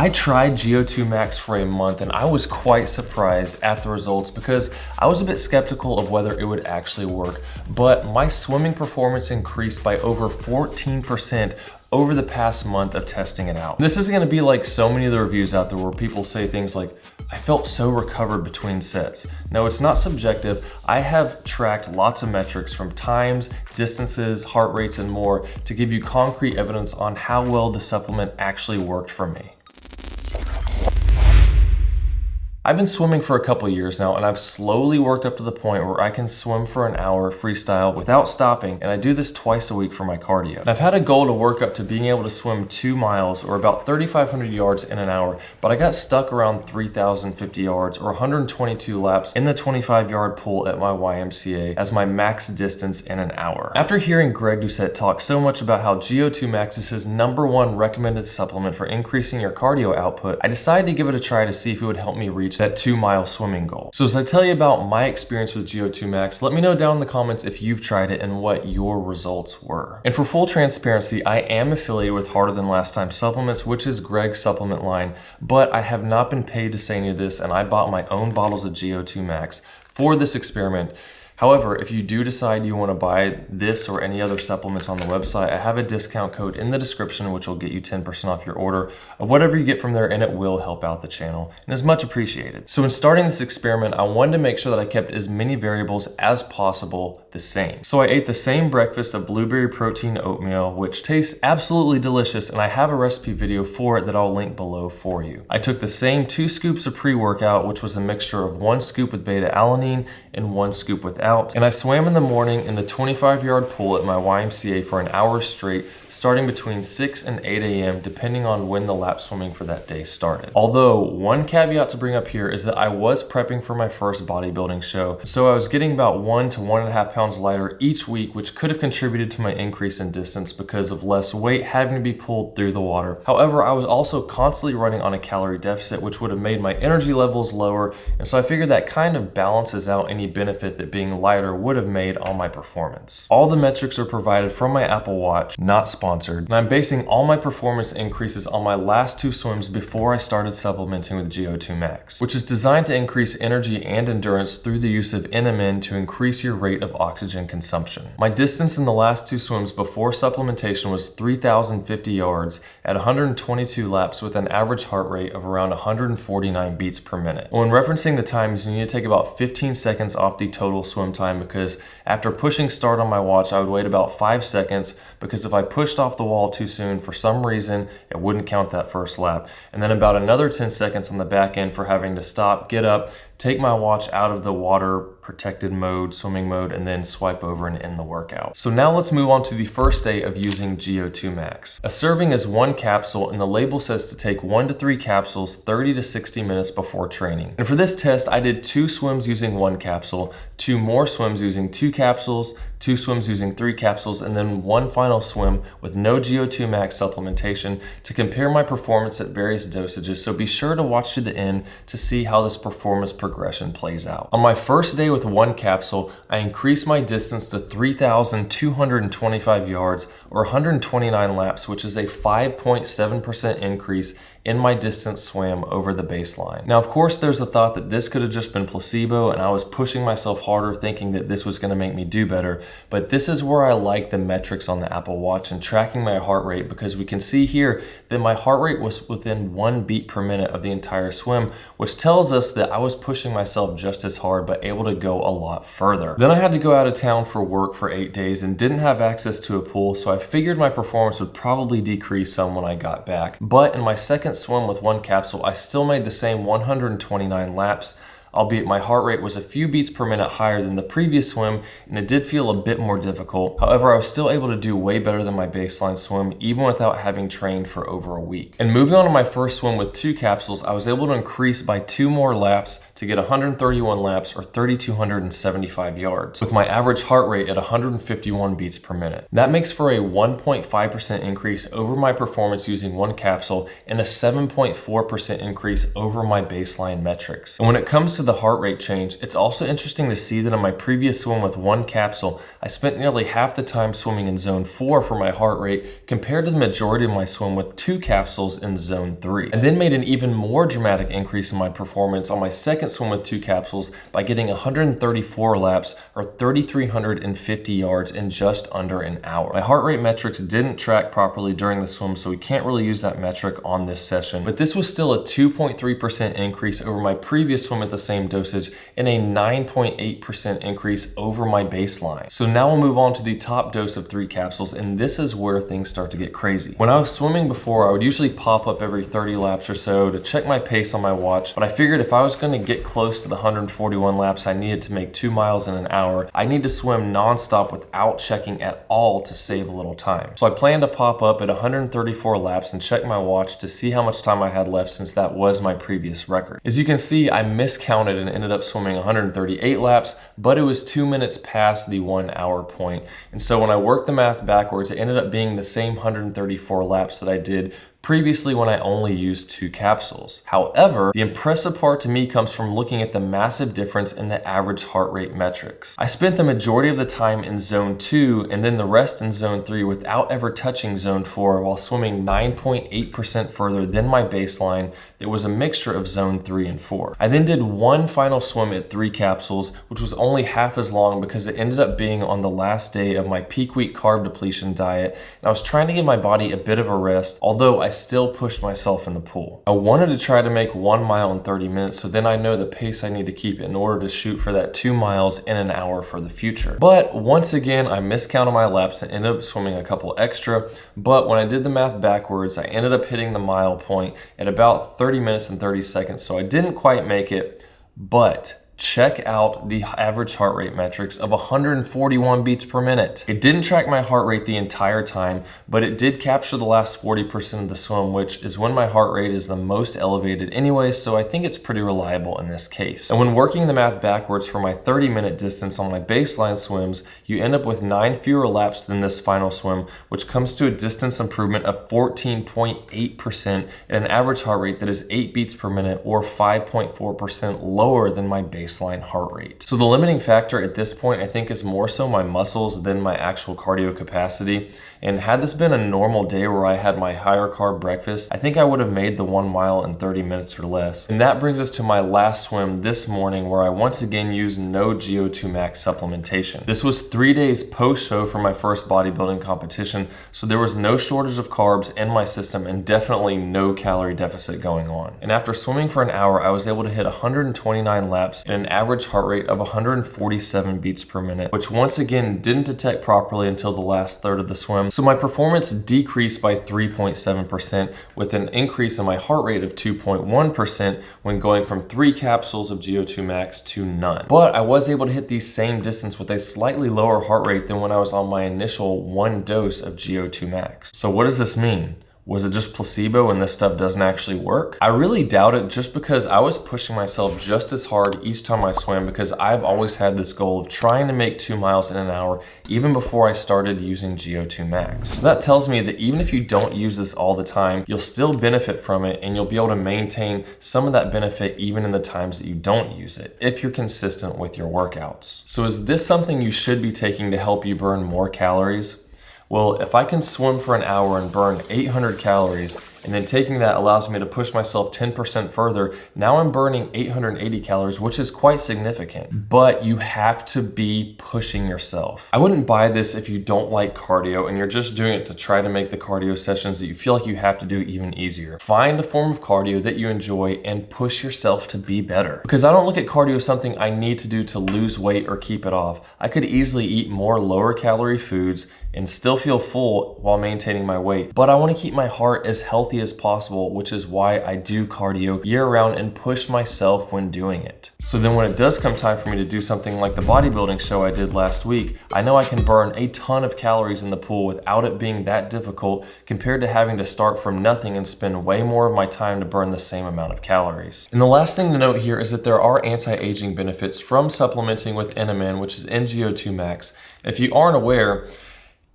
I tried GO2 Max for a month and I was quite surprised at the results because I was a bit skeptical of whether it would actually work, but my swimming performance increased by over 14% over the past month of testing it out. This isn't gonna be like so many of the reviews out there where people say things like, I felt so recovered between sets. No, it's not subjective. I have tracked lots of metrics from times, distances, heart rates, and more to give you concrete evidence on how well the supplement actually worked for me. I've been swimming for a couple years now, and I've slowly worked up to the point where I can swim for an hour freestyle without stopping, and I do this twice a week for my cardio. And I've had a goal to work up to being able to swim 2 miles or about 3,500 yards in an hour, but I got stuck around 3,050 yards or 122 laps in the 25-yard pool at my YMCA as my max distance in an hour. After hearing Greg Doucette talk so much about how GO2 Max is his #1 recommended supplement for increasing your cardio output, I decided to give it a try to see if it would help me reach that 2-mile swimming goal. So as I tell you about my experience with GO2 Max, let me know down in the comments if you've tried it and what your results were. And for full transparency, I am affiliated with Harder Than Last Time Supplements, which is Greg's supplement line, but I have not been paid to say any of this, and I bought my own bottles of GO2 Max for this experiment. However, if you do decide you want to buy this or any other supplements on the website, I have a discount code in the description which will get you 10% off your order of whatever you get from there, and it will help out the channel and is much appreciated. So in starting this experiment, I wanted to make sure that I kept as many variables as possible the same. So I ate the same breakfast of blueberry protein oatmeal, which tastes absolutely delicious, and I have a recipe video for it that I'll link below for you. I took the same 2 scoops of pre-workout, which was a mixture of 1 scoop with beta-alanine and 1 scoop without. And I swam in the morning in the 25-yard pool at my YMCA for an hour straight, starting between 6 and 8 a.m. depending on when the lap swimming for that day started. Although, one caveat to bring up here is that I was prepping for my first bodybuilding show, so I was getting about 1 to 1.5 pounds lighter each week, which could have contributed to my increase in distance because of less weight having to be pulled through the water. However, I was also constantly running on a calorie deficit, which would have made my energy levels lower, and so I figured that kind of balances out any benefit that being lighter would have made on my performance. All the metrics are provided from my Apple Watch, not sponsored, and I'm basing all my performance increases on my last 2 swims before I started supplementing with GO2 Max, which is designed to increase energy and endurance through the use of NMN to increase your rate of oxygen consumption. My distance in the last 2 swims before supplementation was 3,050 yards at 122 laps with an average heart rate of around 149 beats per minute. When referencing the times, you need to take about 15 seconds off the total swim time because after pushing start on my watch, I would wait about 5 seconds because if I pushed off the wall too soon for some reason, it wouldn't count that first lap. And then about another 10 seconds on the back end for having to stop, get up, take my watch out of the water protected mode, swimming mode, and then swipe over and end the workout. So now let's move on to the first day of using GO2 Max. A serving is 1 capsule, and the label says to take 1 to 3 capsules 30 to 60 minutes before training. And for this test, I did 2 swims using 1 capsule, 2 more swims using 2 capsules, 2 swims using 3 capsules, and then 1 final swim with no GO2 Max supplementation to compare my performance at various dosages. So be sure to watch to the end to see how this performance progression plays out. On my first day with 1 capsule, I increased my distance to 3,225 yards or 129 laps, which is a 5.7% increase in my distance swam over the baseline. Now, of course, there's the thought that this could have just been placebo and I was pushing myself harder thinking that this was going to make me do better, but this is where I like the metrics on the Apple Watch and tracking my heart rate, because we can see here that my heart rate was within 1 beat per minute of the entire swim, which tells us that I was pushing myself just as hard but able to go a lot further. Then I had to go out of town for work for 8 days and didn't have access to a pool, so I figured my performance would probably decrease some when I got back. But in my second swim with 1 capsule, I still made the same 129 laps, albeit my heart rate was a few beats per minute higher than the previous swim, and it did feel a bit more difficult. However, I was still able to do way better than my baseline swim, even without having trained for over a week. And moving on to my first swim with 2 capsules, I was able to increase by 2 more laps to get 131 laps or 3,275 yards, with my average heart rate at 151 beats per minute. That makes for a 1.5% increase over my performance using 1 capsule and a 7.4% increase over my baseline metrics. And when it comes to the heart rate change, it's also interesting to see that in my previous swim with one capsule, I spent nearly half the time swimming in zone 4 for my heart rate compared to the majority of my swim with 2 capsules in zone 3. And then made an even more dramatic increase in my performance on my second swim with 2 capsules by getting 134 laps or 3,350 yards in just under an hour. My heart rate metrics didn't track properly during the swim, so we can't really use that metric on this session, but this was still a 2.3% increase over my previous swim at the same dosage and a 9.8% increase over my baseline. So now we'll move on to the top dose of 3 capsules, and this is where things start to get crazy. When I was swimming before, I would usually pop up every 30 laps or so to check my pace on my watch, but I figured if I was going to get close to the 141 laps I needed to make 2 miles in an hour, I need to swim nonstop without checking at all to save a little time. So I planned to pop up at 134 laps and check my watch to see how much time I had left, since that was my previous record. As you can see, I miscounted and ended up swimming 138 laps, but it was 2 minutes past the 1 hour point. And so when I worked the math backwards, it ended up being the same 134 laps that I did previously when I only used 2 capsules. However, the impressive part to me comes from looking at the massive difference in the average heart rate metrics. I spent the majority of the time in zone 2 and then the rest in zone 3 without ever touching zone 4 while swimming 9.8% further than my baseline that was a mixture of zone 3 and 4. I then did one final swim at 3 capsules, which was only half as long because it ended up being on the last day of my peak week carb depletion diet, and I was trying to give my body a bit of a rest, although I still pushed myself in the pool. I wanted to try to make 1 mile in 30 minutes, so then I know the pace I need to keep in order to shoot for that 2 miles in an hour for the future. But once again, I miscounted my laps and ended up swimming a couple extra, but when I did the math backwards, I ended up hitting the mile point at about 30 minutes and 30 seconds, so I didn't quite make it, but check out the average heart rate metrics of 141 beats per minute. It didn't track my heart rate the entire time, but it did capture the last 40% of the swim, which is when my heart rate is the most elevated anyway, so I think it's pretty reliable in this case. And when working the math backwards for my 30-minute distance on my baseline swims, you end up with 9 fewer laps than this final swim, which comes to a distance improvement of 14.8% at an average heart rate that is 8 beats per minute or 5.4% lower than my baseline heart rate. So the limiting factor at this point, I think, is more so my muscles than my actual cardio capacity. And had this been a normal day where I had my higher carb breakfast, I think I would have made the 1 mile in 30 minutes or less. And that brings us to my last swim this morning, where I once again used no GO2 Max supplementation. This was 3 days post-show for my first bodybuilding competition, so there was no shortage of carbs in my system and definitely no calorie deficit going on. And after swimming for an hour, I was able to hit 129 laps and an average heart rate of 147 beats per minute, which once again didn't detect properly until the last third of the swim. So my performance decreased by 3.7% with an increase in my heart rate of 2.1% when going from 3 capsules of GO2 Max to none. But I was able to hit the same distance with a slightly lower heart rate than when I was on my initial 1 dose of GO2 Max. So what does this mean? Was it just placebo and this stuff doesn't actually work? I really doubt it, just because I was pushing myself just as hard each time I swam, because I've always had this goal of trying to make 2 miles in an hour even before I started using GO2 Max. So that tells me that even if you don't use this all the time, you'll still benefit from it, and you'll be able to maintain some of that benefit even in the times that you don't use it, if you're consistent with your workouts. So is this something you should be taking to help you burn more calories? Well, if I can swim for an hour and burn 800 calories, and then taking that allows me to push myself 10% further, now I'm burning 880 calories, which is quite significant. But you have to be pushing yourself. I wouldn't buy this if you don't like cardio and you're just doing it to try to make the cardio sessions that you feel like you have to do even easier. Find a form of cardio that you enjoy and push yourself to be better. Because I don't look at cardio as something I need to do to lose weight or keep it off. I could easily eat more lower calorie foods and still feel full while maintaining my weight. But I want to keep my heart as healthy as possible, which is why I do cardio year round and push myself when doing it. So then when it does come time for me to do something like the bodybuilding show I did last week, I know I can burn a ton of calories in the pool without it being that difficult, compared to having to start from nothing and spend way more of my time to burn the same amount of calories. And the last thing to note here is that there are anti-aging benefits from supplementing with NMN, which is GO2 Max. If you aren't aware,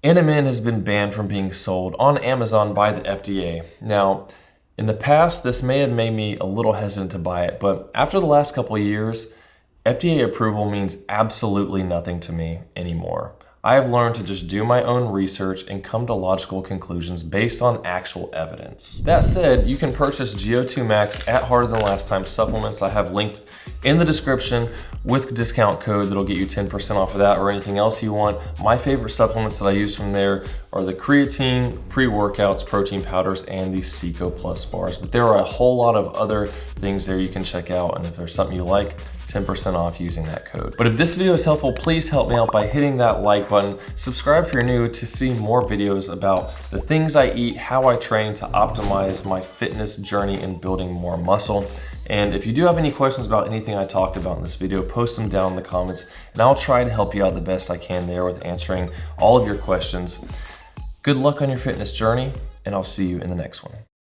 NMN has been banned from being sold on Amazon by the FDA. Now, In the past, this may have made me a little hesitant to buy it, but after the last couple of years, FDA approval means absolutely nothing to me anymore. I have learned to just do my own research and come to logical conclusions based on actual evidence. That said, you can purchase GO2 Max at Harder Than Last Time supplements. I have linked in the description with discount code that'll get you 10% off of that or anything else you want. My favorite supplements that I use from there are the creatine, pre-workouts, protein powders, and the Seco Plus bars. But there are a whole lot of other things there you can check out, and if there's something you like, 10% off using that code. But if this video is helpful, please help me out by hitting that like button. Subscribe if you're new to see more videos about the things I eat, how I train to optimize my fitness journey in building more muscle. And if you do have any questions about anything I talked about in this video, post them down in the comments and I'll try to help you out the best I can there with answering all of your questions. Good luck on your fitness journey, and I'll see you in the next one.